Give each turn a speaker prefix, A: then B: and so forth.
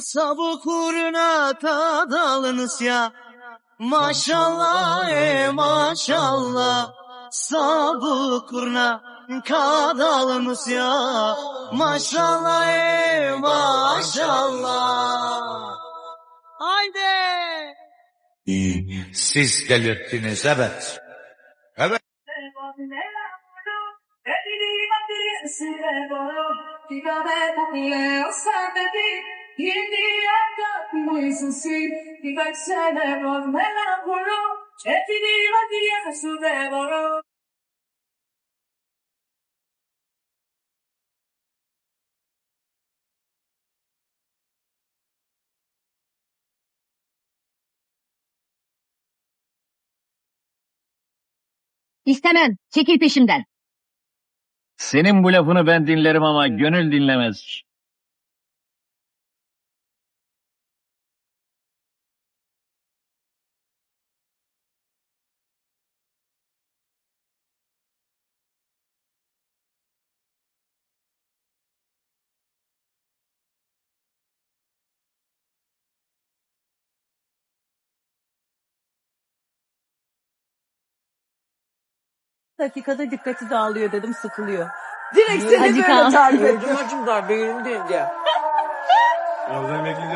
A: Sabı kuruna tadalınız ya. Maşallah maşallah. Sabı kuruna kadalınız ya. Maşallah maşallah. Haydi.
B: Siz delirttiniz, evet. Evet.
C: İstemem. Çekil peşimden.
D: Senin bu lafını ben dinlerim ama gönül dinlemez.
A: Dakikada dikkati dağılıyor dedim, sıkılıyor. Direkt seni
C: Hadi
A: böyle
C: Kaan.
A: tarif ettim.
E: Öldüm acımdan beynimdeyim diye.
B: Oradan bekleyeceğim.